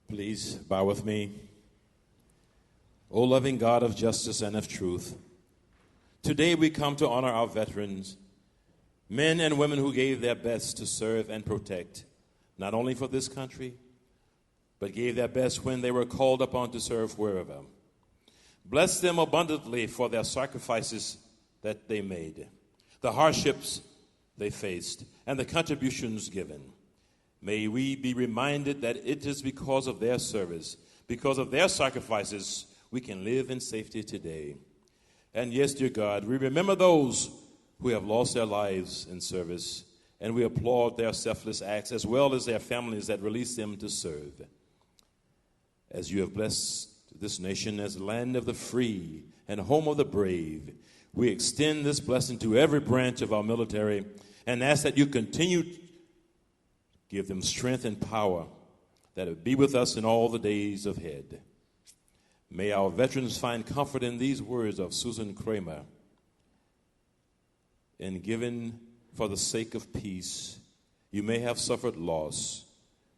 Please bow with me. O loving God of justice and of truth, today we come to honor our veterans, men and women who gave their best to serve and protect, not only for this country, but gave their best when they were called upon to serve wherever. Bless them abundantly for their sacrifices that they made, the hardships they faced, and the contributions given. May we be reminded that it is because of their service, because of their sacrifices, we can live in safety today. And yes, dear God, we remember those who have lost their lives in service, and we applaud their selfless acts as well as their families that release them to serve. As you have blessed this nation as the land of the free and home of the brave, we extend this blessing to every branch of our military and ask that you continue to give them strength and power, that it be with us in all the days ahead. May our veterans find comfort in these words of Susan Kramer. In giving for the sake of peace, you may have suffered loss.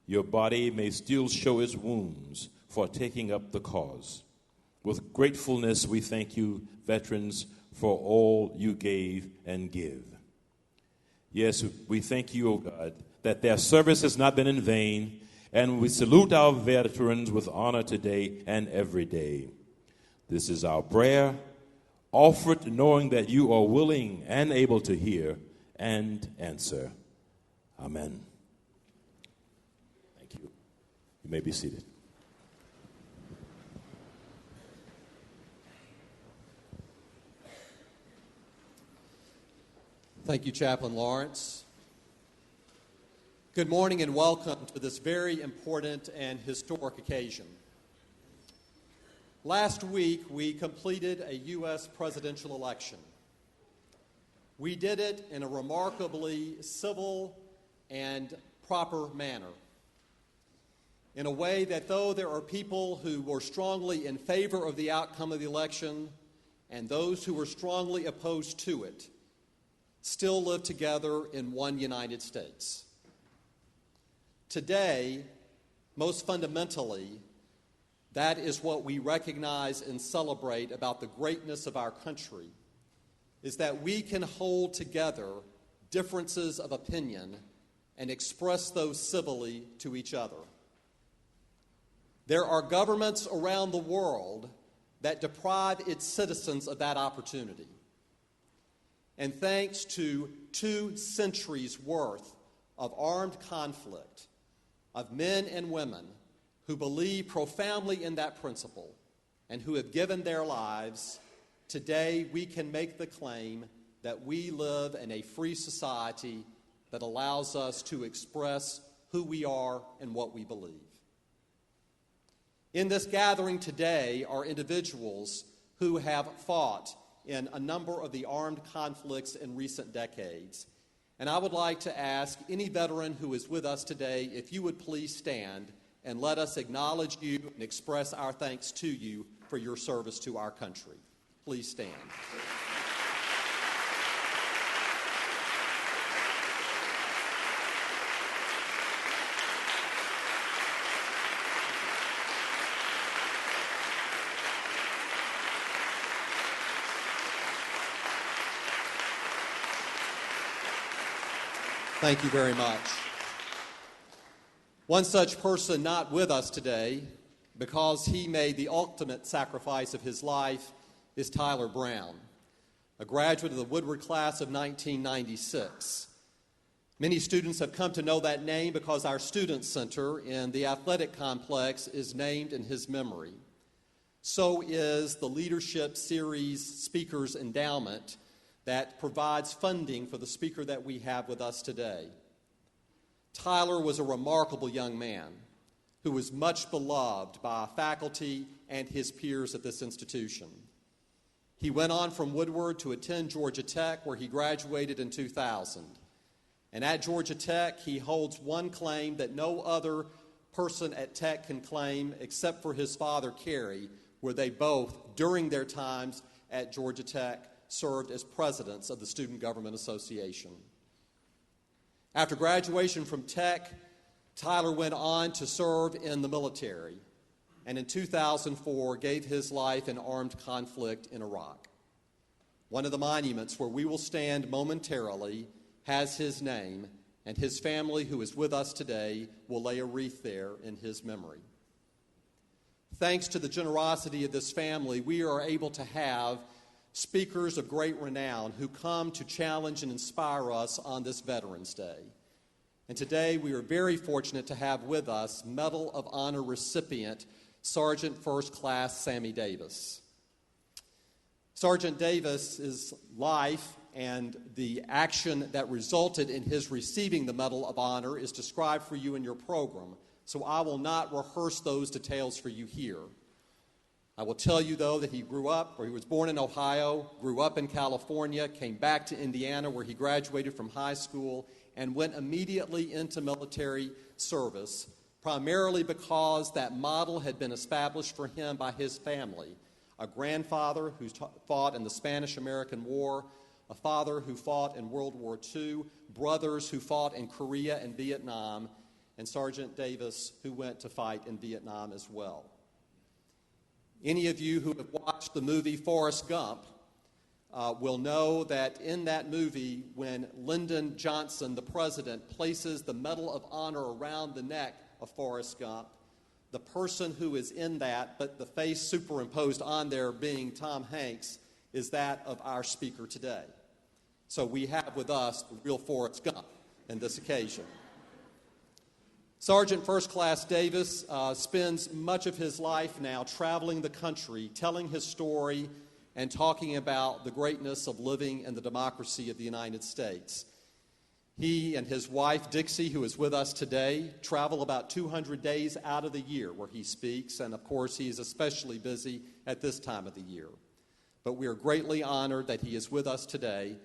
Your body may still show its wounds for taking up the cause. With gratefulness, we thank you, veterans, for all you gave and give. Yes, we thank you, O God, that their service has not been in vain, and we salute our veterans with honor today and every day. This is our prayer, offered knowing that you are willing and able to hear and answer. Amen. Thank you. You may be seated. Thank you, Chaplain Lawrence. Good morning and welcome to this very important and historic occasion. Last week, we completed a U.S. presidential election. We did it in a remarkably civil and proper manner, in a way that though there are people who were strongly in favor of the outcome of the election and those who were strongly opposed to it, still live together in one United States. Today, most fundamentally, that is what we recognize and celebrate about the greatness of our country, is that we can hold together differences of opinion and express those civilly to each other. There are governments around the world that deprive its citizens of that opportunity. And thanks to 2 centuries worth of armed conflict, of men and women who believe profoundly in that principle and who have given their lives, today we can make the claim that we live in a free society that allows us to express who we are and what we believe. In this gathering today are individuals who have fought in a number of the armed conflicts in recent decades. And I would like to ask any veteran who is with us today if you would please stand and let us acknowledge you and express our thanks to you for your service to our country. Please stand. Thank you very much. One such person not with us today, because he made the ultimate sacrifice of his life, is Tyler Brown, a graduate of the Woodward class of 1996. Many students have come to know that name because our Student Center in the athletic complex is named in his memory. So is the Leadership Series Speakers Endowment that provides funding for the speaker that we have with us today. Tyler was a remarkable young man who was much beloved by faculty and his peers at this institution. He went on from Woodward to attend Georgia Tech, where he graduated in 2000. And at Georgia Tech, he holds one claim that no other person at Tech can claim except for his father, Kerry, where they both, during their times at Georgia Tech, served as presidents of the Student Government Association. After graduation from Tech, Tyler went on to serve in the military, and in 2004 gave his life in armed conflict in Iraq. One of the monuments where we will stand momentarily has his name, and his family, who is with us today, will lay a wreath there in his memory. Thanks to the generosity of this family, we are able to have speakers of great renown who come to challenge and inspire us on this Veterans Day. And today we are very fortunate to have with us Medal of Honor recipient Sergeant First Class Sammy Davis. Sergeant Davis's life and the action that resulted in his receiving the Medal of Honor is described for you in your program, so I will not rehearse those details for you here. I will tell you, though, that he was born in Ohio, grew up in California, came back to Indiana where he graduated from high school, and went immediately into military service, primarily because that model had been established for him by his family. A grandfather who fought in the Spanish-American War, a father who fought in World War II, brothers who fought in Korea and Vietnam, and Sergeant Davis, who went to fight in Vietnam as well. Any of you who have watched the movie Forrest Gump will know that in that movie, when Lyndon Johnson, the president, places the Medal of Honor around the neck of Forrest Gump, the person who is in that, but the face superimposed on there being Tom Hanks, is that of our speaker today. So we have with us the real Forrest Gump in this occasion. Sergeant First Class Davis spends much of his life now traveling the country, telling his story and talking about the greatness of living in the democracy of the United States. He and his wife, Dixie, who is with us today, travel about 200 days out of the year where he speaks, and of course he is especially busy at this time of the year. But we are greatly honored that he is with us today,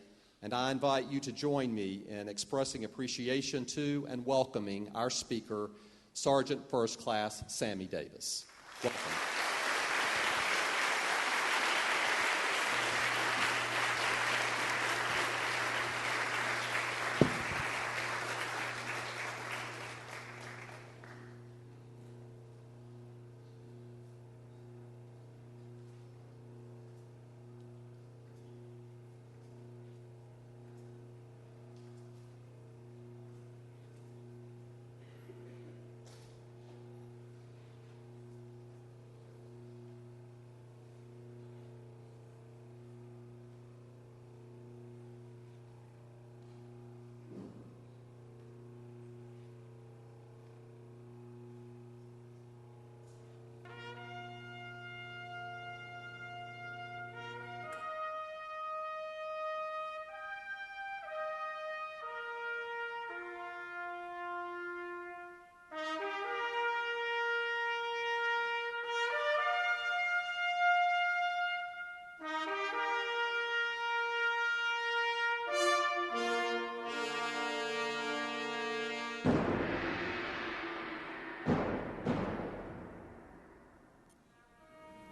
and I invite you to join me in expressing appreciation to and welcoming our speaker, Sergeant First Class Sammy Davis. Welcome.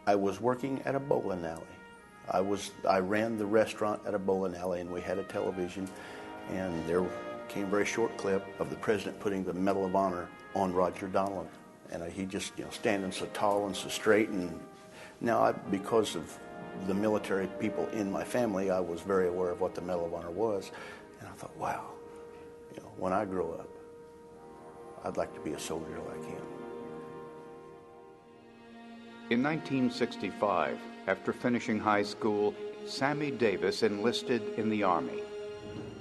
I was working at a bowling alley. I ran the restaurant at a bowling alley, and we had a television, and there came a very short clip of the president putting the Medal of Honor on Roger Donlon. And he just, standing so tall and so straight. And now, because of the military people in my family, I was very aware of what the Medal of Honor was. And I thought, wow, when I grow up, I'd like to be a soldier like him. In 1965, after finishing high school, Sammy Davis enlisted in the Army.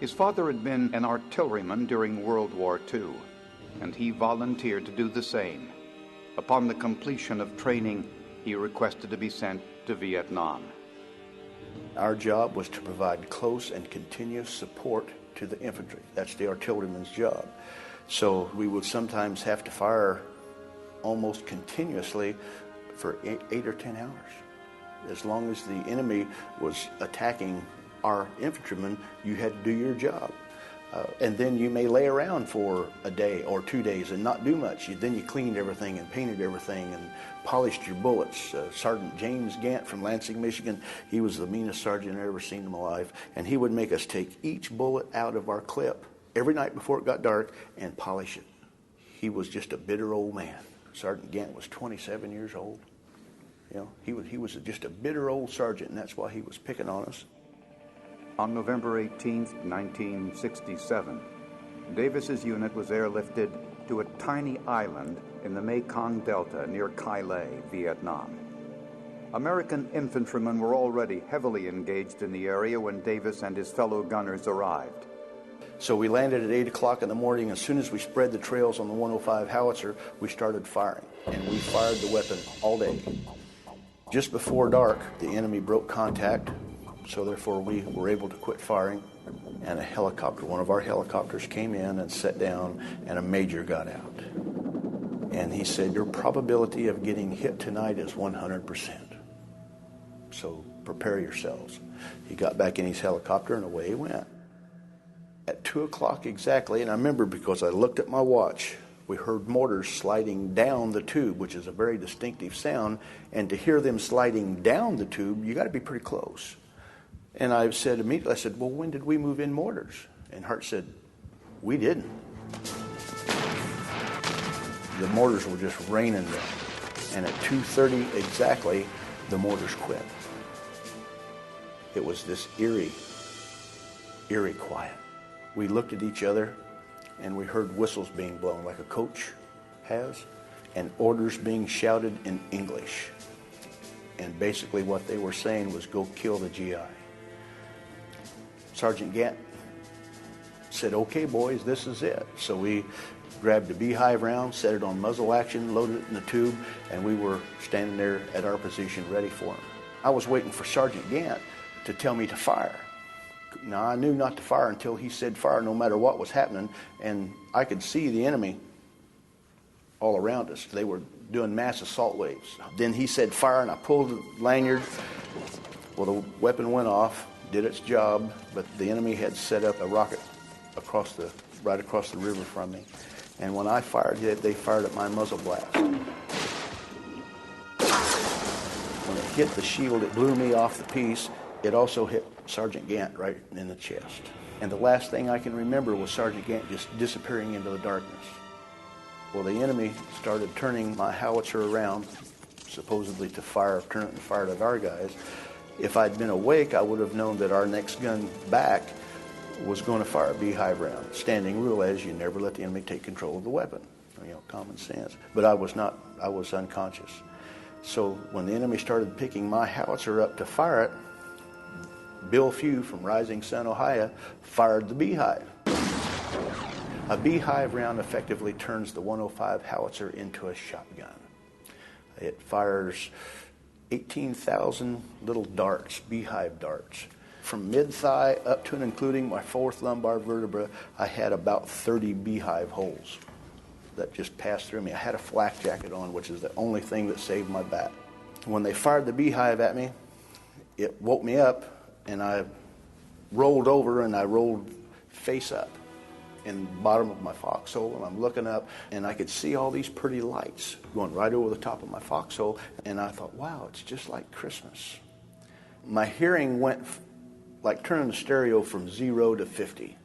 His father had been an artilleryman during World War II, and he volunteered to do the same. Upon the completion of training, he requested to be sent to Vietnam. Our job was to provide close and continuous support to the infantry. That's the artilleryman's job. So we would sometimes have to fire almost continuously for 8 or 10 hours. As long as the enemy was attacking our infantrymen, you had to do your job. And then you may lay around for a day or 2 days and not do much. Then you cleaned everything and painted everything and polished your bullets. Sergeant James Gant from Lansing, Michigan, he was the meanest sergeant I've ever seen in my life. And he would make us take each bullet out of our clip every night before it got dark and polish it. he was just a bitter old man. Sergeant Gant was 27 years old. You know, he was just a bitter old sergeant, and that's why he was picking on us. On November 18, 1967, Davis's unit was airlifted to a tiny island in the Mekong Delta near Kai Lay, Vietnam. American infantrymen were already heavily engaged in the area when Davis and his fellow gunners arrived. So we landed at 8 o'clock in the morning. As soon as we spread the trails on the 105 howitzer, we started firing. And we fired the weapon all day. Just before dark, the enemy broke contact, so therefore we were able to quit firing. And a helicopter, one of our helicopters, came in and sat down, and a major got out. And he said, your probability of getting hit tonight is 100%. So prepare yourselves. He got back in his helicopter, and away he went. At 2 o'clock exactly, and I remember because I looked at my watch, we heard mortars sliding down the tube, which is a very distinctive sound, and to hear them sliding down the tube, you got to be pretty close. And I said immediately, I said, well, when did we move in mortars? And Hart said, we didn't. The mortars were just raining down. And at 2:30 exactly, the mortars quit. It was this eerie quiet. We looked at each other, and we heard whistles being blown like a coach has, and orders being shouted in English. And basically what they were saying was, go kill the GI. Sergeant Gant said, okay, boys, this is it. So we grabbed a beehive round, set it on muzzle action, loaded it in the tube, and we were standing there at our position ready for him. I was waiting for Sergeant Gant to tell me to fire. Now, I knew not to fire until he said fire no matter what was happening, and I could see the enemy all around us. They were doing mass assault waves. Then he said fire, and I pulled the lanyard. Well, the weapon went off, did its job, but the enemy had set up a rocket right across the river from me. And when I fired it, they fired at my muzzle blast. When it hit the shield, it blew me off the piece. It also hit Sergeant Gant right in the chest. And the last thing I can remember was Sergeant Gant just disappearing into the darkness. Well, the enemy started turning my howitzer around, supposedly to turn it and fire at our guys. If I'd been awake, I would have known that our next gun back was going to fire a beehive round. Standing rule is you never let the enemy take control of the weapon. You know, common sense. But I was not. I was unconscious. So when the enemy started picking my howitzer up to fire it, Bill Few from Rising Sun, Ohio, fired the beehive. A beehive round effectively turns the 105 howitzer into a shotgun. It fires 18,000 little darts, beehive darts. From mid-thigh up to and including my fourth lumbar vertebra, I had about 30 beehive holes that just passed through me. I had a flak jacket on, which is the only thing that saved my back. When they fired the beehive at me, it woke me up, and I rolled over, and I rolled face up in the bottom of my foxhole, and I'm looking up, and I could see all these pretty lights going right over the top of my foxhole, and I thought, wow, it's just like Christmas. My hearing went like turning the stereo from 0 to 50.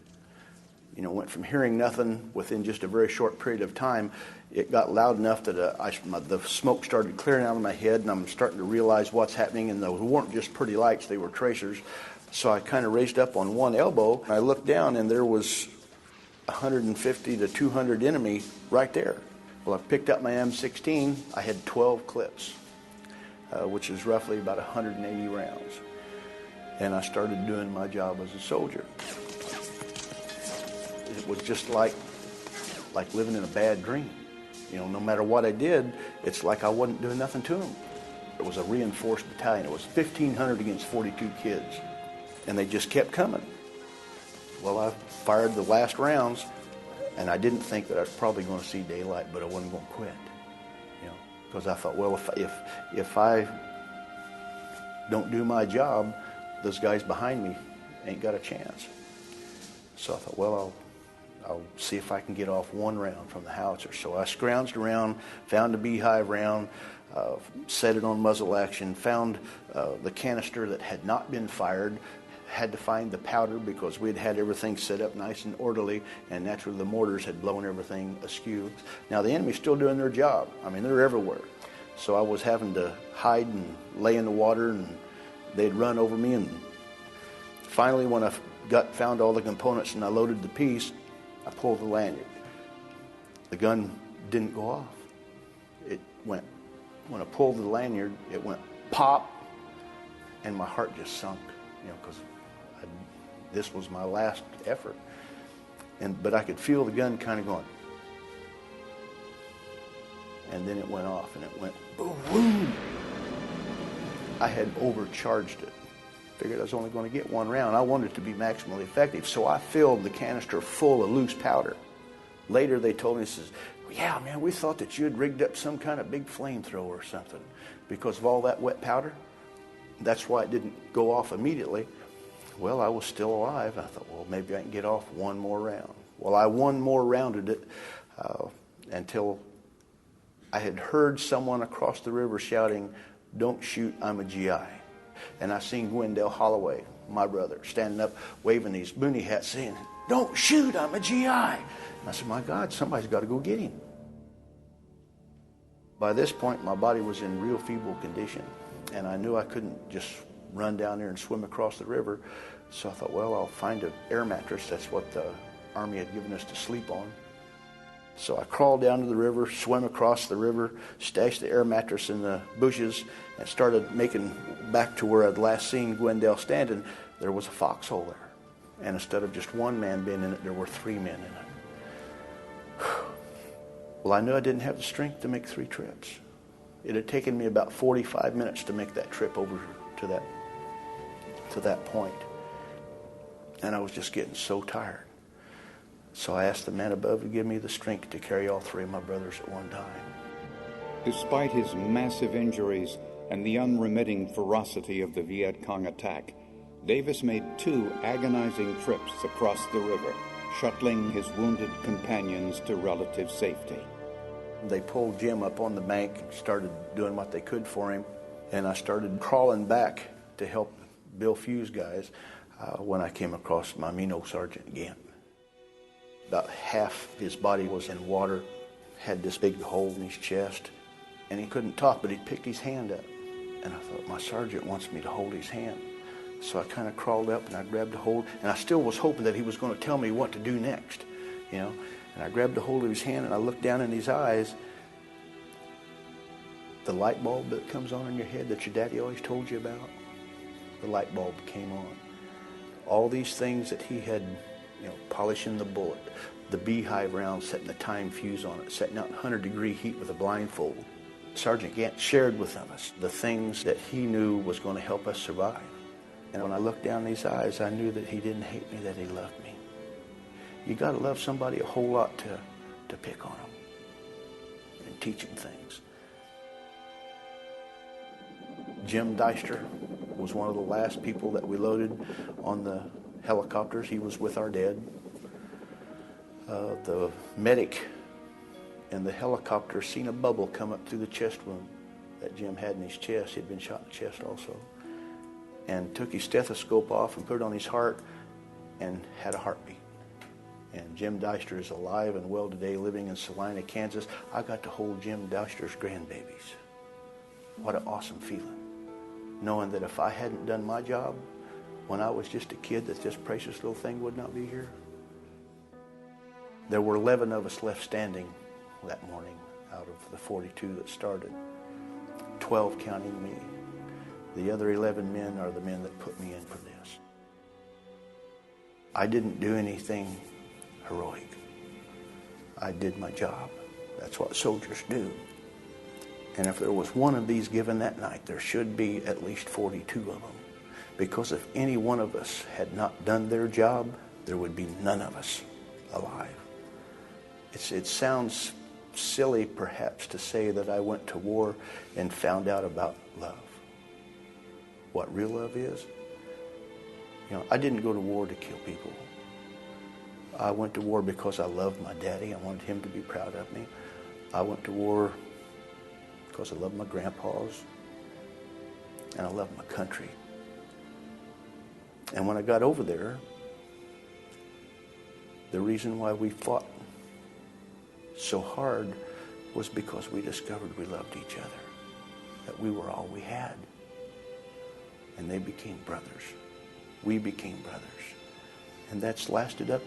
You know, went from hearing nothing within just a very short period of time. It got loud enough that the smoke started clearing out of my head, and I'm starting to realize what's happening, and those weren't just pretty lights, they were tracers. So I kind of raised up on one elbow, and I looked down, and there was 150 to 200 enemy right there. Well, I picked up my M16. I had 12 clips, which is roughly about 180 rounds. And I started doing my job as a soldier. It was just like living in a bad dream. You know, no matter what I did, it's like I wasn't doing nothing to them. It was a reinforced battalion. It was 1,500 against 42 kids. And they just kept coming. Well, I fired the last rounds, and I didn't think that I was probably going to see daylight, but I wasn't going to quit. You know, because I thought, well, if I don't do my job, those guys behind me ain't got a chance. So I thought, well, I'll see if I can get off one round from the howitzer. So I scrounged around, found a beehive round, set it on muzzle action, found the canister that had not been fired, had to find the powder because we'd had everything set up nice and orderly, and naturally the mortars had blown everything askew. Now the enemy's still doing their job. I mean, they're everywhere. So I was having to hide and lay in the water, and they'd run over me. And finally, when I found all the components and I loaded the piece, I pulled the lanyard. The gun didn't go off. It went, when I pulled the lanyard, it went pop, and my heart just sunk, because this was my last effort. But I could feel the gun kind of going. And then it went off, and it went boom. I had overcharged it. Figured I was only going to get one round. I wanted it to be maximally effective, so I filled the canister full of loose powder. Later they told me, says, yeah, man, we thought that you had rigged up some kind of big flamethrower or something because of all that wet powder. That's why it didn't go off immediately. Well, I was still alive. I thought, well, maybe I can get off one more round. Well, I one more rounded it until I had heard someone across the river shouting, "Don't shoot, I'm a GI." And I seen Gwendell Holloway, my brother, standing up waving these boonie hats saying, "Don't shoot, I'm a GI." And I said, my God, somebody's got to go get him. By this point, my body was in real feeble condition, and I knew I couldn't just run down there and swim across the river. So I thought, well, I'll find an air mattress. That's what the Army had given us to sleep on. So I crawled down to the river, swam across the river, stashed the air mattress in the bushes, and started making back to where I'd last seen Gwendell standing. There was a foxhole there. And instead of just one man being in it, there were 3 men in it. Well, I knew I didn't have the strength to make 3 trips. It had taken me about 45 minutes to make that trip over to that point. And I was just getting so tired. So I asked the man above to give me the strength to carry all 3 of my brothers at one time. Despite his massive injuries and the unremitting ferocity of the Viet Cong attack, Davis made 2 agonizing trips across the river, shuttling his wounded companions to relative safety. They pulled Jim up on the bank and started doing what they could for him. And I started crawling back to help Bill Few's guys when I came across my mean old Sergeant Gant. About half his body was in water, had this big hole in his chest, and he couldn't talk, but he picked his hand up. And I thought, my sergeant wants me to hold his hand. So I kind of crawled up and I grabbed a hold, and I still was hoping that he was going to tell me what to do next, And I grabbed a hold of his hand and I looked down in his eyes. The light bulb that comes on in your head that your daddy always told you about, the light bulb came on. All these things that he had, polishing the bullet, the beehive round, setting the time fuse on it, setting out in 100-degree heat with a blindfold. Sergeant Gant shared with us the things that he knew was going to help us survive. And when I looked down in his eyes, I knew that he didn't hate me, that he loved me. You got to love somebody a whole lot to pick on them and teach them things. Jim Deister was one of the last people that we loaded on the helicopters. He was with our dead. The medic in the helicopter seen a bubble come up through the chest wound that Jim had in his chest. He'd been shot in the chest also. And took his stethoscope off and put it on his heart and had a heartbeat. And Jim Deister is alive and well today, living in Salina, Kansas. I got to hold Jim Deister's grandbabies. What an awesome feeling. Knowing that if I hadn't done my job when I was just a kid, that this precious little thing would not be here. There were 11 of us left standing that morning out of the 42 that started, 12 counting me. The other 11 men are the men that put me in for this. I didn't do anything heroic. I did my job. That's what soldiers do. And if there was one of these given that night, there should be at least 42 of them. Because if any one of us had not done their job, there would be none of us alive. It sounds silly, perhaps, to say that I went to war and found out about love. What real love is? I didn't go to war to kill people. I went to war because I loved my daddy. I wanted him to be proud of me. I went to war because I love my grandpas and I love my country. And when I got over there, the reason why we fought so hard was because we discovered we loved each other, that we were all we had. And they became brothers. We became brothers. And that's lasted up,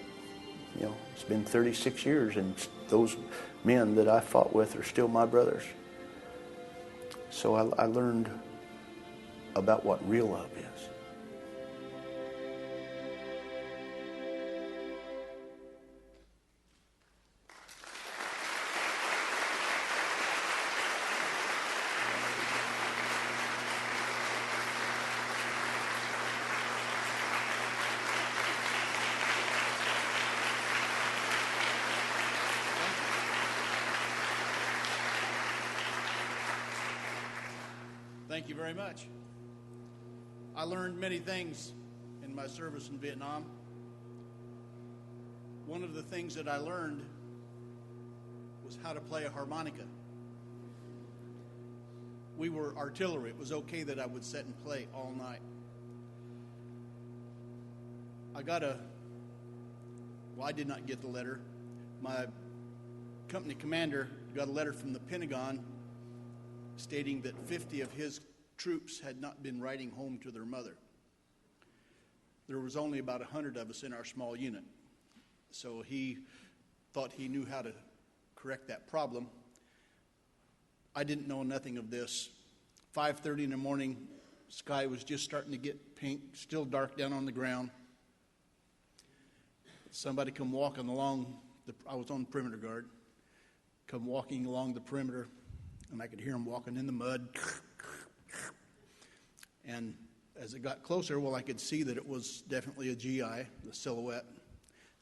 it's been 36 years, and those men that I fought with are still my brothers. So I learned about what real love is. Thank you very much. I learned many things in my service in Vietnam. One of the things that I learned was how to play a harmonica. We were artillery. It was okay that I would sit and play all night. I did not get the letter. My company commander got a letter from the Pentagon stating that 50 of his troops had not been writing home to their mother. There was only about 100 of us in our small unit. So he thought he knew how to correct that problem. I didn't know nothing of this. 5:30 in the morning, sky was just starting to get pink, still dark down on the ground. Somebody come walking along, I was on the perimeter guard, come walking along the perimeter, and I could hear him walking in the mud. And as it got closer, I could see that it was definitely a GI, the silhouette.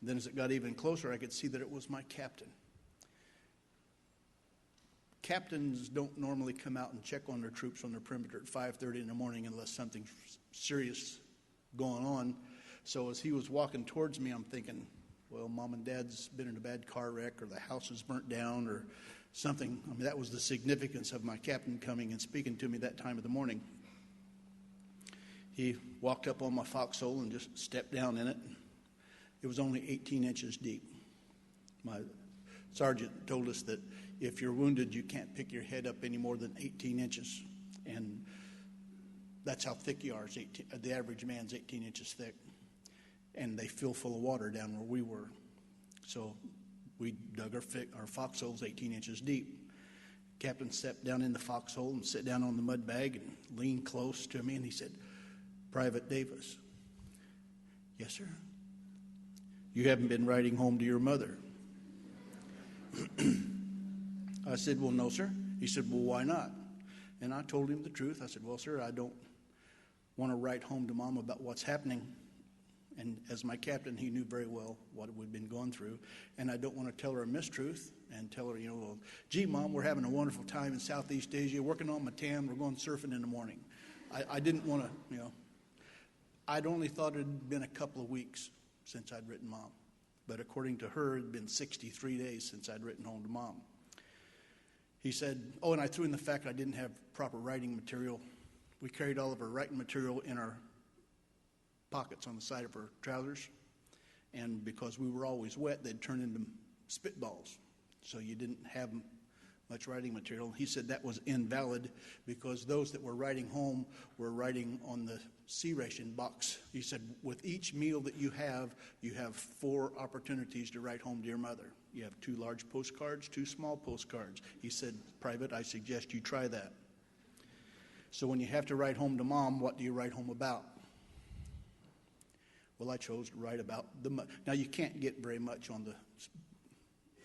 And then as it got even closer, I could see that it was my captain. Captains don't normally come out and check on their troops on their perimeter at 5:30 in the morning unless something's serious going on. So as he was walking towards me, I'm thinking, well, Mom and Dad's been in a bad car wreck, or the house is burnt down, or something. I mean, that was the significance of my captain coming and speaking to me that time of the morning. He walked up on my foxhole and just stepped down in it. It was only 18 inches deep. My sergeant told us that if you're wounded, you can't pick your head up any more than 18 inches. And that's how thick you are. The average man's 18 inches thick. And they fill full of water down where we were. So we dug our foxholes 18 inches deep. Captain stepped down in the foxhole and sat down on the mud bag and leaned close to me, and he said, "Private Davis." "Yes, sir." "You haven't been writing home to your mother." I said, "Well, no, sir." He said, "Well, why not?" And I told him the truth. I said, "Well, sir, I don't want to write home to Mom about what's happening." And as my captain, he knew very well what we'd been going through. And I don't want to tell her a mistruth and tell her, well, gee, Mom, we're having a wonderful time in Southeast Asia, working on Matan, we're going surfing in the morning. I didn't want to, I'd only thought it had been a couple of weeks since I'd written Mom. But according to her, it had been 63 days since I'd written home to Mom. He said, and I threw in the fact I didn't have proper writing material. We carried all of our writing material in our pockets on the side of her trousers, and because we were always wet, they'd turn into spitballs, so you didn't have much writing material. He said that was invalid because those that were writing home were writing on the C ration box. He said with each meal that you have 4 opportunities to write home to your mother. You have 2 large postcards, 2 small postcards. He said, "Private, I suggest you try that." So when you have to write home to Mom, what do you write home about? Well, I chose to write about the mud. Now, you can't get very much on the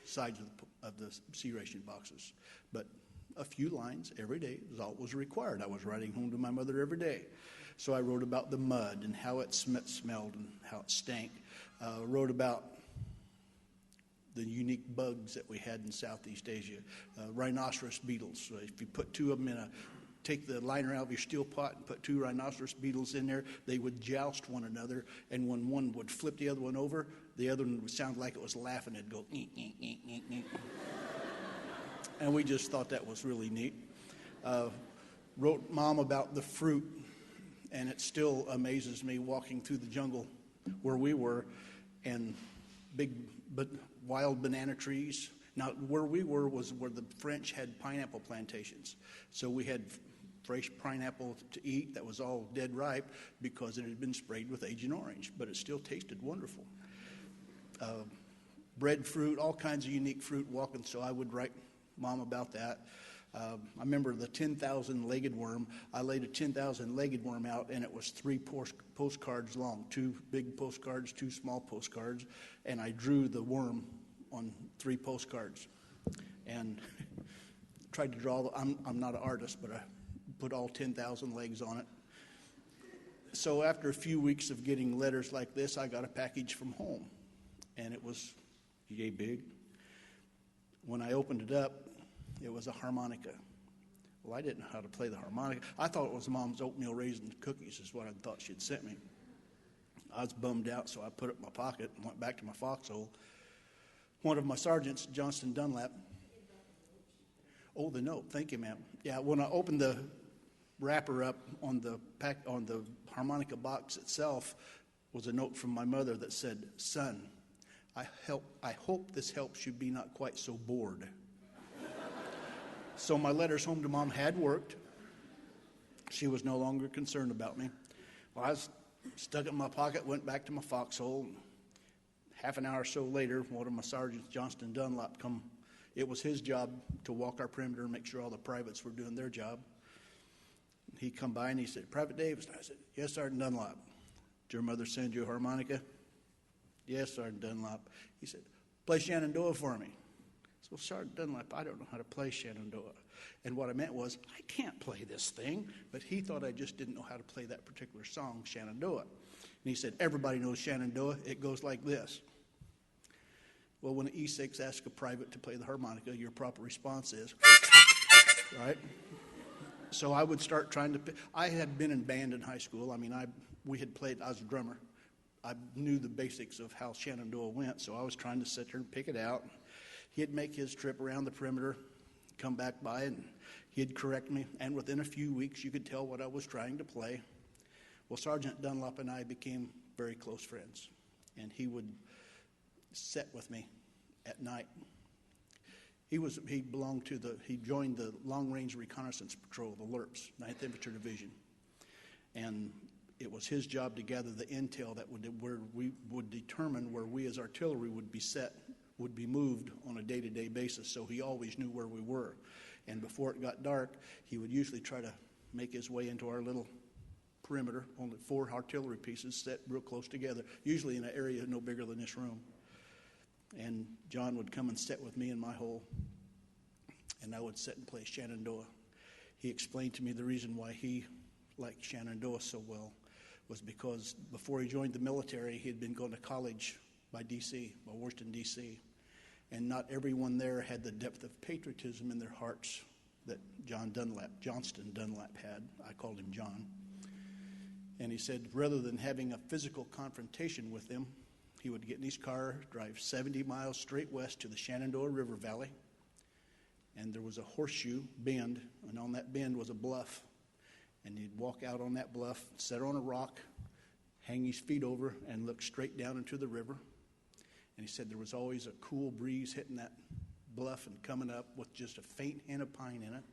sides of the C ration boxes, but a few lines every day was all that was required. I was writing home to my mother every day. So I wrote about the mud and how it smelled and how it stank. Wrote about the unique bugs that we had in Southeast Asia. Rhinoceros beetles. So if you put 2 of them take the liner out of your steel pot and put 2 rhinoceros beetles in there, they would joust one another, and when one would flip the other one over, the other one would sound like it was laughing. It'd go, eek, eek, eek, eek, eek. And we just thought that was really neat. Wrote Mom about the fruit And it still amazes me walking through the jungle where we were, and big but wild banana trees. Now, where we were was where the French had pineapple plantations. So we had fresh pineapple to eat that was all dead ripe because it had been sprayed with Agent Orange, but it still tasted wonderful. Breadfruit, all kinds of unique fruit walking, so I would write Mom about that. I remember the 10,000-legged worm. I laid a 10,000-legged worm out, and it was 3 postcards long, 2 big postcards, 2 small postcards, and I drew the worm on 3 postcards and tried to draw. I'm not an artist, but I put all 10,000 legs on it. So after a few weeks of getting letters like this, I got a package from home, and it was yay big. When I opened it up, it was a harmonica. Well, I didn't know how to play the harmonica. I thought it was Mom's oatmeal raisin cookies is what I thought she'd sent me. I was bummed out, so I put it in my pocket and went back to my foxhole. One of my sergeants, Johnston Dunlap. Oh, the note. Thank you, ma'am. Yeah, when I opened the wrapper up on the harmonica box itself was a note from my mother that said, "Son, I hope this helps you be not quite so bored." So my letters home to Mom had worked. She was no longer concerned about me. Well, I was stuck it in my pocket, went back to my foxhole. Half an hour or so later, one of my sergeants, Johnston Dunlap, come. It was his job to walk our perimeter and make sure all the privates were doing their job. He come by and he said, "Private Davis." I said, "Yes, Sergeant Dunlap." "Did your mother send you a harmonica?" "Yes, Sergeant Dunlap." He said, "Play Shenandoah for me." So, "Sergeant Dunlap, I don't know how to play Shenandoah." And what I meant was, I can't play this thing. But he thought I just didn't know how to play that particular song, Shenandoah. And he said, "Everybody knows Shenandoah. It goes like this." Well, when an E6 asks a private to play the harmonica, your proper response is, right? So I would start trying to pick. I had been in band in high school. I mean, we had played, I was a drummer. I knew the basics of how Shenandoah went, so I was trying to sit there and pick it out. He'd make his trip around the perimeter, come back by, and he'd correct me. And within a few weeks, you could tell what I was trying to play. Well, Sergeant Dunlap and I became very close friends, and he would sit with me at night. He joined the Long Range Reconnaissance Patrol, the LRPS, 9th Infantry Division, and it was his job to gather the intel where we would determine where we as artillery would be moved on a day-to-day basis, so he always knew where we were. And before it got dark, he would usually try to make his way into our little perimeter, only 4 artillery pieces set real close together, usually in an area no bigger than this room. And John would come and sit with me in my hole, and I would sit and play Shenandoah. He explained to me the reason why he liked Shenandoah so well was because before he joined the military, he had been going to college by Washington, D.C., and not everyone there had the depth of patriotism in their hearts that Johnston Dunlap had. I called him John. And he said rather than having a physical confrontation with them, he would get in his car, drive 70 miles straight west to the Shenandoah River Valley, and there was a horseshoe bend, and on that bend was a bluff. And he'd walk out on that bluff, sit on a rock, hang his feet over, and look straight down into the river. And he said there was always a cool breeze hitting that bluff and coming up with just a faint hint of pine in it.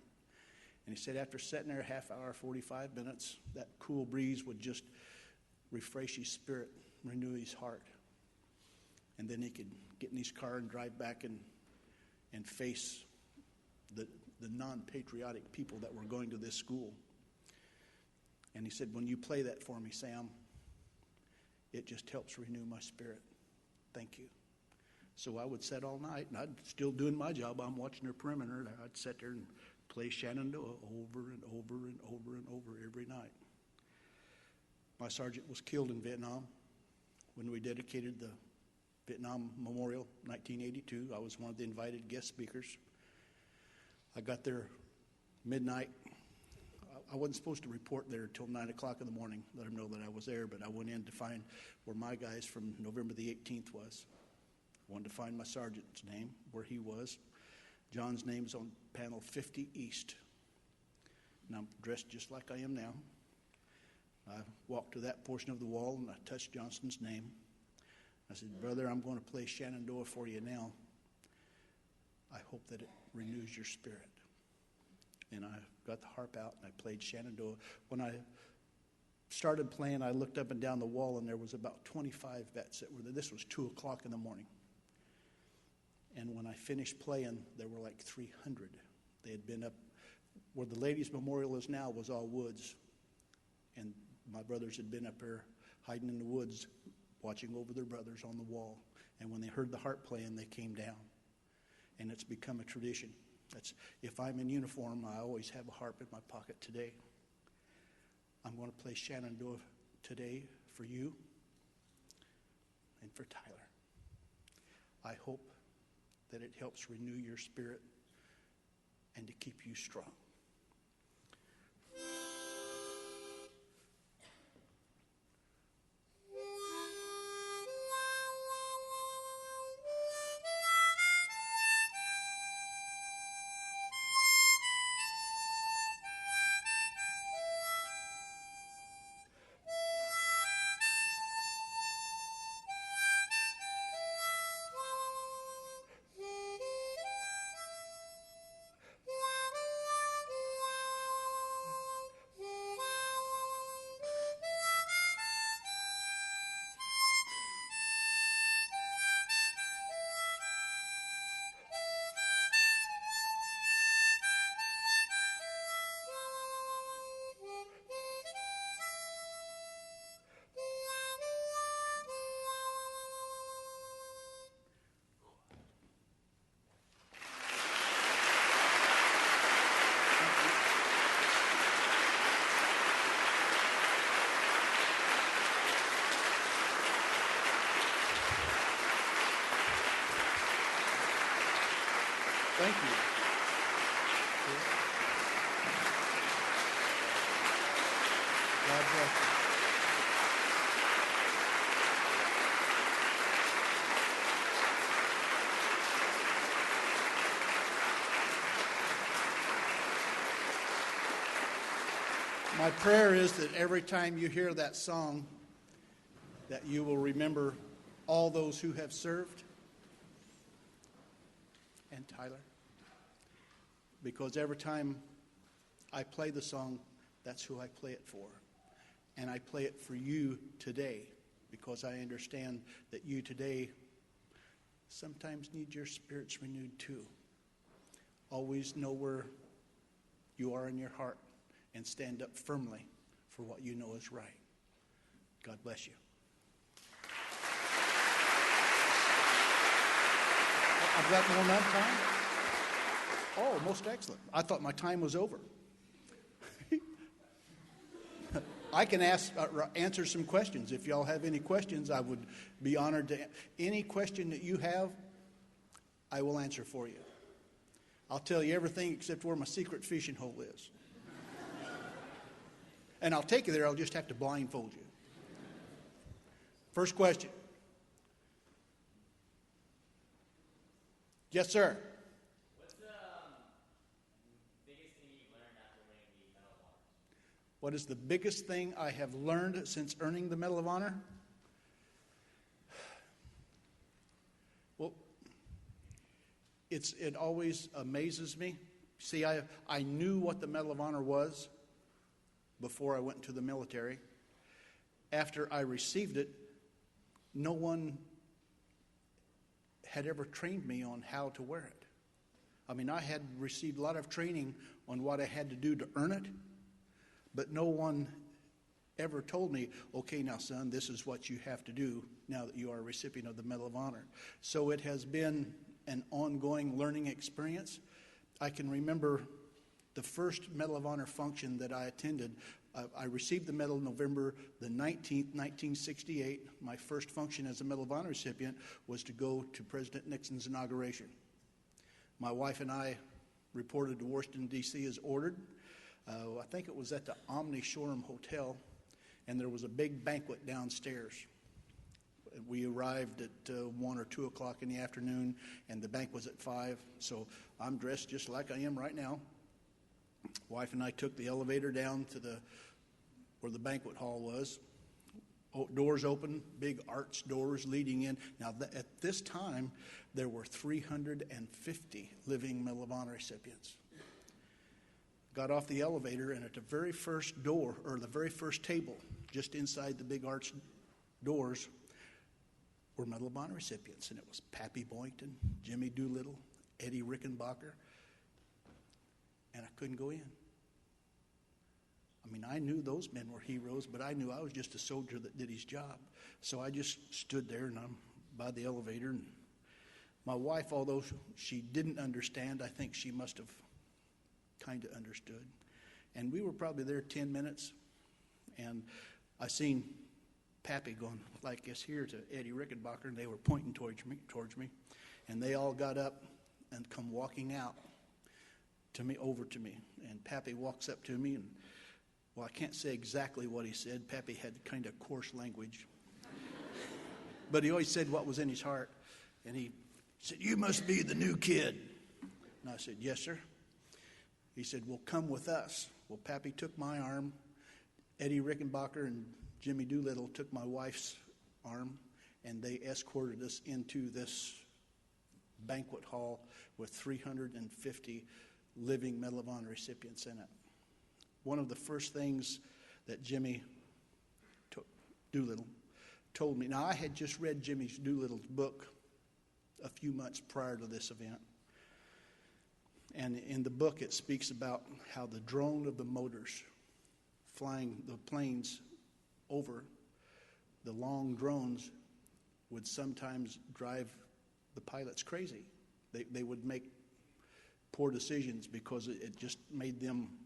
And he said after sitting there a half hour, 45 minutes, that cool breeze would just refresh his spirit, renew his heart. And then he could get in his car and drive back and face the non-patriotic people that were going to this school. And he said, "When you play that for me, Sam, it just helps renew my spirit. Thank you." So I would sit all night, and I'd still doing my job. I'm watching their perimeter, and I'd sit there and play Shenandoah over and over and over and over every night. My sergeant was killed in Vietnam. When we dedicated the Vietnam Memorial, 1982, I was one of the invited guest speakers. I got there midnight. I wasn't supposed to report there until 9 o'clock in the morning, let them know that I was there, but I went in to find where my guys from November the 18th was. I wanted to find my sergeant's name, where he was. John's name's on panel 50 East. And I'm dressed just like I am now. I walked to that portion of the wall and I touched Johnston's name. I said, "Brother, I'm going to play Shenandoah for you now. I hope that it renews your spirit." And I got the harp out and I played Shenandoah. When I started playing, I looked up and down the wall and there was about 25 vets that were there. This was 2 o'clock in the morning. And when I finished playing, there were like 300. They had been up where the ladies' memorial is now was all woods. And my brothers had been up there hiding in the woods, watching over their brothers on the wall. And when they heard the harp playing, they came down. And it's become a tradition. If I'm in uniform, I always have a harp in my pocket today. I'm going to play Shenandoah today for you and for Tyler. I hope that it helps renew your spirit and to keep you strong. Thank you. God bless you. My prayer is that every time you hear that song, that you will remember all those who have served and Tyler. Because every time I play the song, that's who I play it for. And I play it for you today because I understand that you today sometimes need your spirits renewed too. Always know where you are in your heart and stand up firmly for what you know is right. God bless you. I've got more than enough time? Oh, most excellent. I thought my time was over. I can answer some questions. If y'all have any questions, I would be honored to. Any question that you have, I will answer for you. I'll tell you everything except where my secret fishing hole is. And I'll take you there. I'll just have to blindfold you. First question. Yes, sir. What's the biggest thing you learned after winning the Medal of Honor? What is the biggest thing I have learned since earning the Medal of Honor? Well, it always amazes me. See, I knew what the Medal of Honor was before I went into the military. After I received it, no one had ever trained me on how to wear it. I mean, I had received a lot of training on what I had to do to earn it, but no one ever told me, okay, now, son, this is what you have to do now that you are a recipient of the Medal of Honor. So it has been an ongoing learning experience. I can remember the first Medal of Honor function that I attended. I received the medal November the 19th, 1968. My first function as a Medal of Honor recipient was to go to President Nixon's inauguration. My wife and I reported to Washington, D.C. as ordered. I think it was at the Omni Shoreham Hotel, and there was a big banquet downstairs. We arrived at 1 or 2 o'clock in the afternoon, and the banquet was at 5. So I'm dressed just like I am right now. Wife and I took the elevator down to the where the banquet hall was. Doors open, big arched doors leading in. Now, at this time, there were 350 living Medal of Honor recipients. Got off the elevator, and at the very first door, or the very first table, just inside the big arched doors, were Medal of Honor recipients. And it was Pappy Boynton, Jimmy Doolittle, Eddie Rickenbacker, and I couldn't go in. I mean, I knew those men were heroes, but I knew I was just a soldier that did his job. So I just stood there, and I'm by the elevator. And my wife, although she didn't understand, I think she must have kind of understood. And we were probably there 10 minutes, and I seen Pappy going like this here to Eddie Rickenbacker, and they were pointing towards me, and they all got up and come walking out to me, over to me. And Pappy walks up to me, and well, I can't say exactly what he said. Pappy had kind of coarse language. But he always said what was in his heart. And he said, "You must be the new kid." And I said, "Yes, sir." He said, "Well, come with us." Well, Pappy took my arm. Eddie Rickenbacker and Jimmy Doolittle took my wife's arm, and they escorted us into this banquet hall with 350 living Medal of Honor recipients in it. One of the first things that Jimmy Doolittle told me, now I had just read Jimmy Doolittle's book a few months prior to this event. And in the book it speaks about how the drone of the motors flying the planes over, the long drones would sometimes drive the pilots crazy. They would make poor decisions because it just made them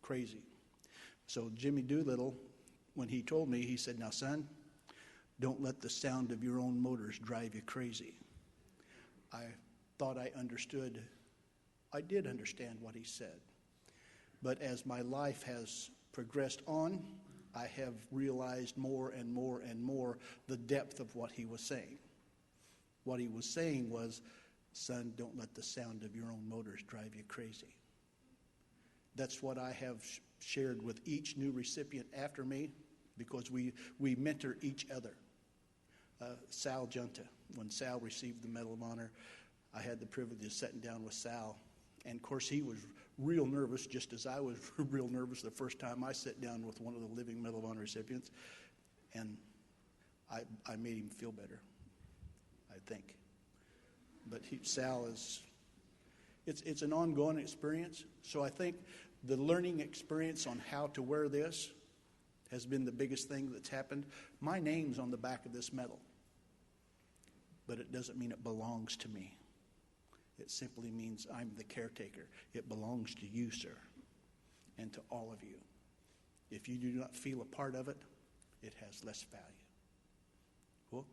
crazy. So Jimmy Doolittle, when he told me, he said, "Now, son, don't let the sound of your own motors drive you crazy." I thought I understood. I did understand what he said. But as my life has progressed on, I have realized more and more and more the depth of what he was saying. What he was saying was, "Son, don't let the sound of your own motors drive you crazy." That's what I have shared with each new recipient after me, because we mentor each other. Sal Junta, when Sal received the Medal of Honor, I had the privilege of sitting down with Sal. And, of course, he was real nervous, just as I was real nervous the first time I sat down with one of the living Medal of Honor recipients. And I made him feel better, I think. But Sal is, it's an ongoing experience. So I think the learning experience on how to wear this has been the biggest thing that's happened. My name's on the back of this medal, but it doesn't mean it belongs to me. It simply means I'm the caretaker. It belongs to you, sir, and to all of you. If you do not feel a part of it, it has less value. Cool?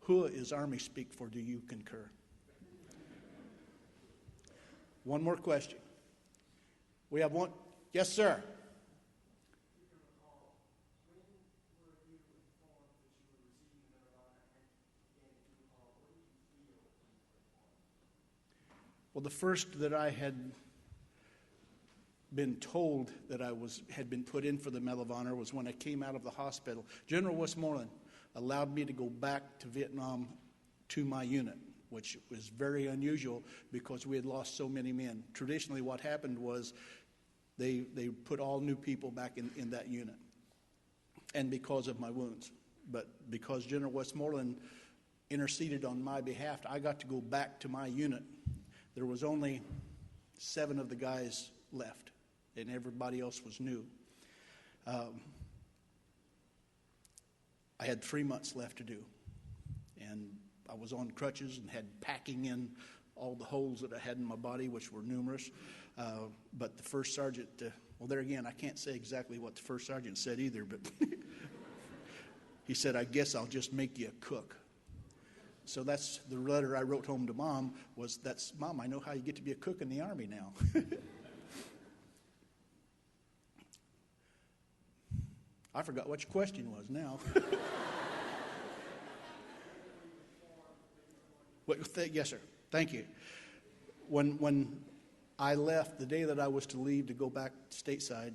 Who is Army speak for? Do you concur? One more question. We have one. Yes, sir. Well, the first that I had been told that I had been put in for the Medal of Honor was when I came out of the hospital. General Westmoreland allowed me to go back to Vietnam to my unit, which was very unusual because we had lost so many men. Traditionally, what happened was they put all new people back in that unit, and because of my wounds. But because General Westmoreland interceded on my behalf, I got to go back to my unit. There was only 7 of the guys left, and everybody else was new. I had 3 months left to do, and I was on crutches and had packing in all the holes that I had in my body, which were numerous. But the first sergeant, well, there again, I can't say exactly what the first sergeant said either, but he said, "I guess I'll just make you a cook." So that's the letter I wrote home to Mom was, "That's, Mom, I know how you get to be a cook in the Army now." I forgot what your question was now. Yes, sir. Thank you. When I left, the day that I was to leave to go back stateside,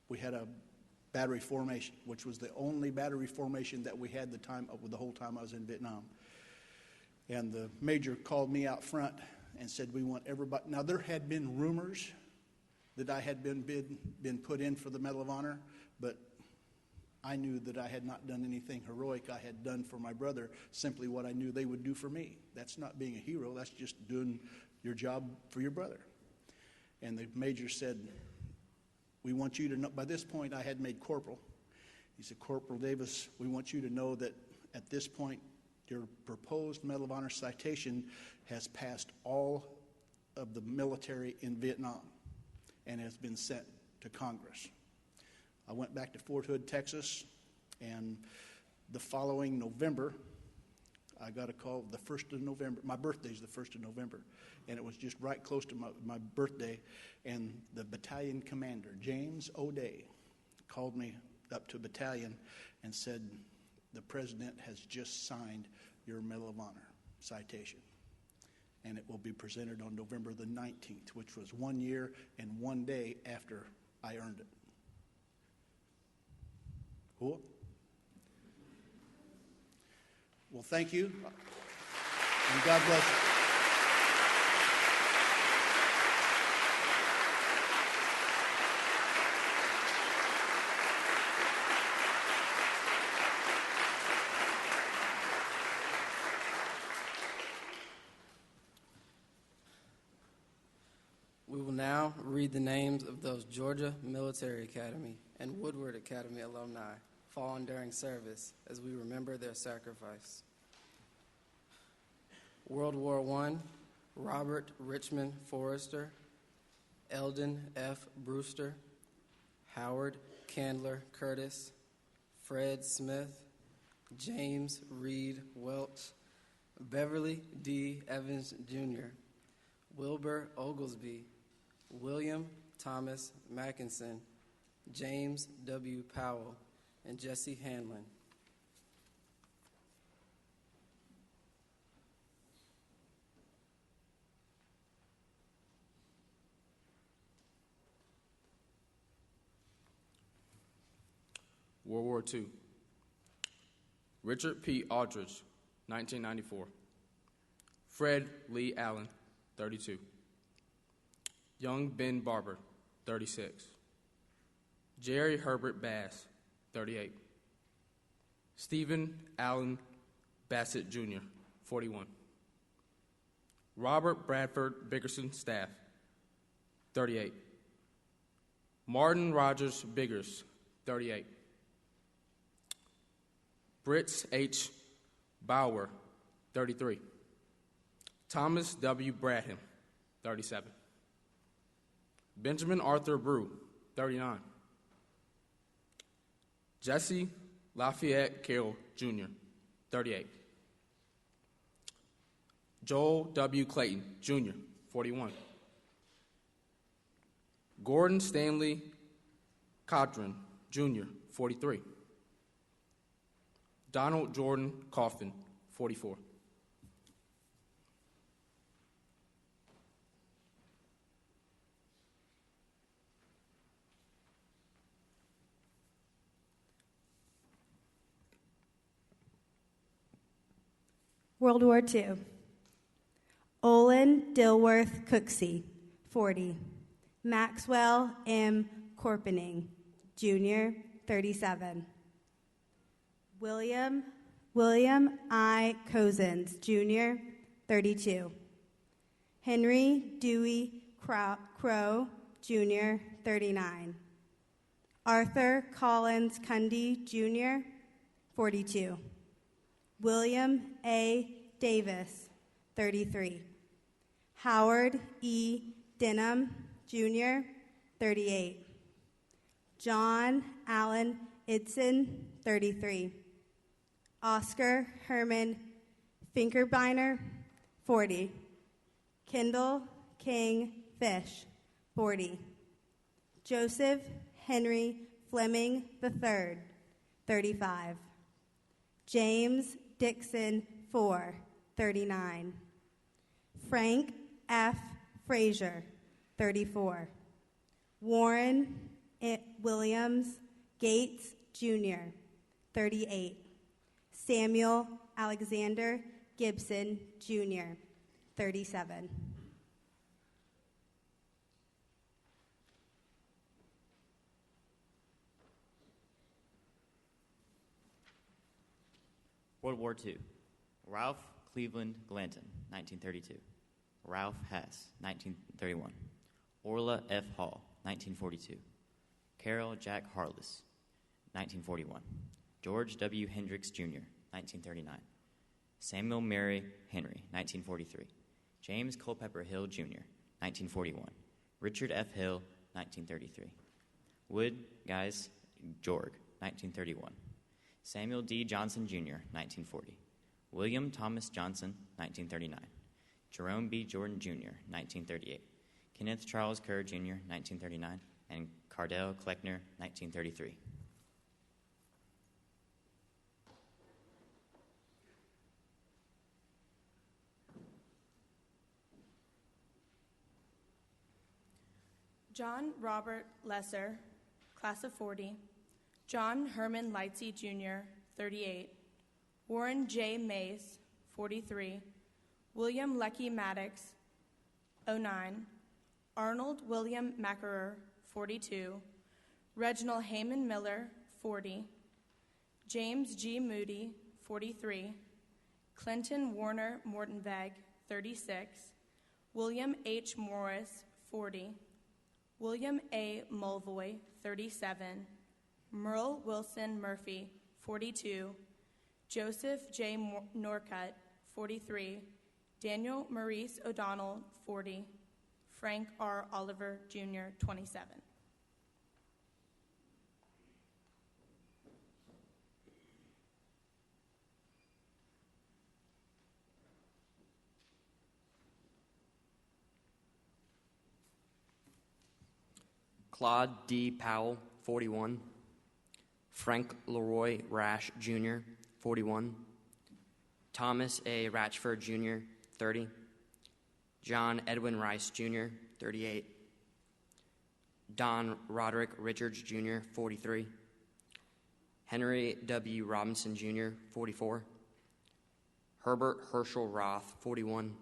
we had a battery formation, which was the only battery formation that we had the whole time I was in Vietnam. And the major called me out front and said, we want everybody. Now, there had been rumors that I had been put in for the Medal of Honor, but I knew that I had not done anything heroic. I had done for my brother simply what I knew they would do for me. That's not being a hero. That's just doing your job for your brother. And the major said, we want you to know, by this point I had made corporal. He said, Corporal Davis, we want you to know that at this point your proposed Medal of Honor citation has passed all of the military in Vietnam and has been sent to Congress. I went back to Fort Hood, Texas, and the following November, I got a call the 1st of November. My birthday's the 1st of November, and it was just right close to my birthday, and the battalion commander, James O'Day, called me up to battalion and said, the president has just signed your Medal of Honor citation, and it will be presented on November the 19th, which was 1 year and 1 day after I earned it. Cool? Well, thank you, and God bless you. We will now read the names of those Georgia Military Academy and Woodward Academy alumni fallen during service as we remember their sacrifice. World War I, Robert Richmond Forrester, Eldon F. Brewster, Howard Candler Curtis, Fred Smith, James Reed Welch, Beverly D. Evans Jr., Wilbur Oglesby, William Thomas Mackinson, James W. Powell, and Jesse Hanlon. World War II. Richard P. Aldridge, 1994. Fred Lee Allen, 32. Young Ben Barber, 36. Jerry Herbert Bass, 38. Stephen Allen Bassett Jr., 41. Robert Bradford Bickerson Staff, 38. Martin Rogers Biggers, 38. Brits H. Bauer, 33. Thomas W. Bradham, 37. Benjamin Arthur Brew, 39. Jesse Lafayette Carroll, Jr., 38. Joel W. Clayton, Jr., 41. Gordon Stanley Codron, Jr., 43. Donald Jordan Coffin, 44. World War II. Olin Dilworth Cooksey, 40. Maxwell M. Corpening, Jr., 37. William I. Cozens, Jr., 32. Henry Dewey Crow, Jr., 39. Arthur Collins Cundy, Jr., 42. William A. Davis, 33. Howard E. Denham, Jr., 38. John Allen Idson, 33. Oscar Herman Finkerbiner, 40. Kendall King Fish, 40. Joseph Henry Fleming III, 35. James Dixon IV, 39. Frank F. Frazier, 34. Warren Williams Gates Jr., 38. Samuel Alexander Gibson Jr., 37. World War II. Ralph Cleveland Glanton, 1932. Ralph Hess, 1931. Orla F. Hall, 1942. Carol Jack Harless, 1941. George W. Hendricks, Jr., 1939. Samuel Mary Henry, 1943. James Culpeper Hill, Jr., 1941. Richard F. Hill, 1933. Wood Guys Jorg, 1931. Samuel D. Johnson, Jr., 1940. William Thomas Johnson, 1939. Jerome B. Jordan, Jr., 1938. Kenneth Charles Kerr, Jr., 1939. And Cardell Kleckner, 1933. John Robert Lesser, class of 40. John Herman Lightsey, Jr., 38. Warren J. Mace, 43. William Lecky Maddox, 09. Arnold William Mackerer, 42. Reginald Heyman Miller, 40. James G. Moody, 43. Clinton Warner Mortenweg, 36. William H. Morris, 40. William A. Mulvoy, 37. Merle Wilson Murphy, 42. Joseph J. Norcutt, 43. Daniel Maurice O'Donnell, 40. Frank R. Oliver, Jr., 27. Claude D. Powell, 41. Frank Leroy Rash, Jr., 41. Thomas A. Ratchford, Jr., 30. John Edwin Rice, Jr., 38. Don Roderick Richards, Jr., 43. Henry W. Robinson, Jr., 44. Herbert Herschel Roth, 41.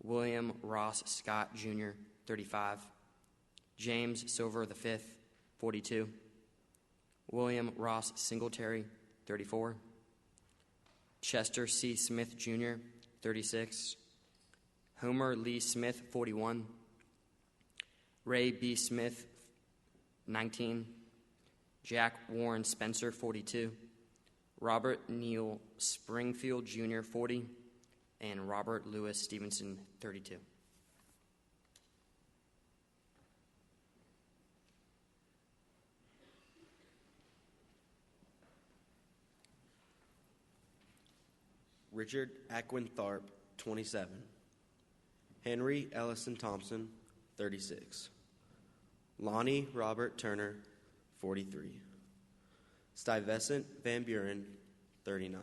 William Ross Scott, Jr., 35. James Silver V, 42. William Ross Singletary, 34. Chester C. Smith, Jr., 36. Homer Lee Smith, 41. Ray B. Smith, 19. Jack Warren Spencer, 42. Robert Neal Springfield, Jr., 40. And Robert Louis Stevenson, 32. Richard Ackwen Tharp, 27. Henry Ellison Thompson, 36. Lonnie Robert Turner, 43. Stuyvesant Van Buren, 39.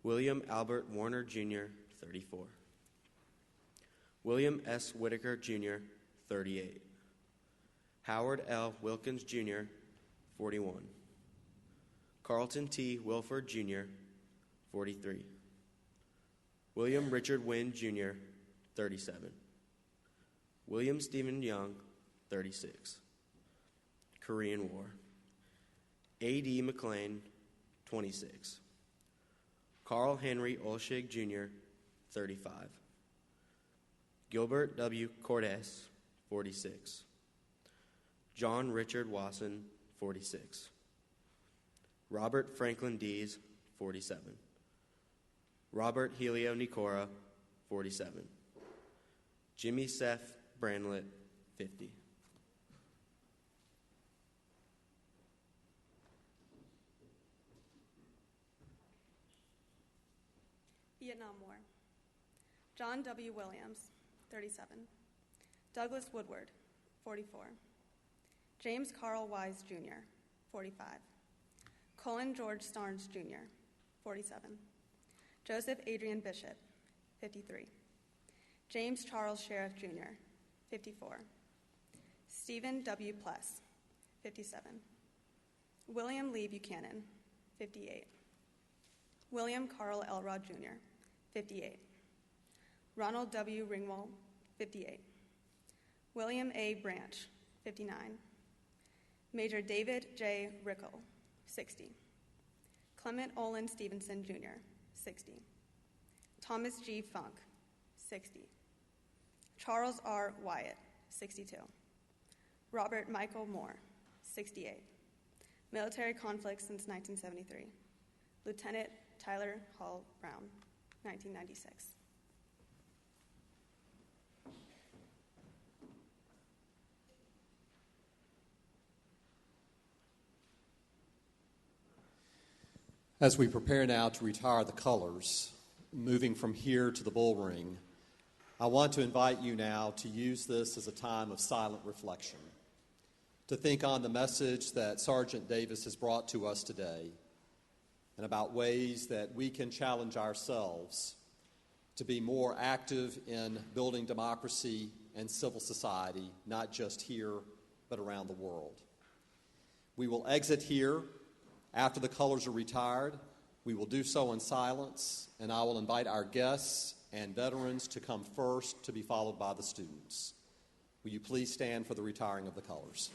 William Albert Warner, Jr., 34. William S. Whitaker, Jr., 38. Howard L. Wilkins, Jr., 41. Carlton T. Wilford, Jr., 43. William Richard Wynn, Jr., 37. William Stephen Young, 36. Korean War. A.D. McLean, 26. Carl Henry Olshig, Jr., 35. Gilbert W. Cordes, 46. John Richard Wasson, 46. Robert Franklin Dees, 47. Robert Helio Nicora, 47. Jimmy Seth Branlett, 50. Vietnam War. John W. Williams, 37. Douglas Woodward, 44. James Carl Wise, Jr., 45. Colin George Starnes, Jr., 47. Joseph Adrian Bishop, 53. James Charles Sheriff, Jr., 54. Stephen W. Pless, 57. William Lee Buchanan, 58. William Carl Elrod Jr., 58. Ronald W. Ringwald, 58. William A. Branch, 59. Major David J. Rickle, 60. Clement Olin Stevenson, Jr., 60. Thomas G. Funk, 60. Charles R. Wyatt, 62. Robert Michael Moore, 68. Military conflict since 1973. Lieutenant Tyler Hall Brown, 1996. As we prepare now to retire the colors, moving from here to the bull ring, I want to invite you now to use this as a time of silent reflection, to think on the message that Sergeant Davis has brought to us today, and about ways that we can challenge ourselves to be more active in building democracy and civil society, not just here, but around the world. We will exit here after the colors are retired. We will do so in silence, and I will invite our guests and veterans to come first, to be followed by the students. Will you please stand for the retiring of the colors?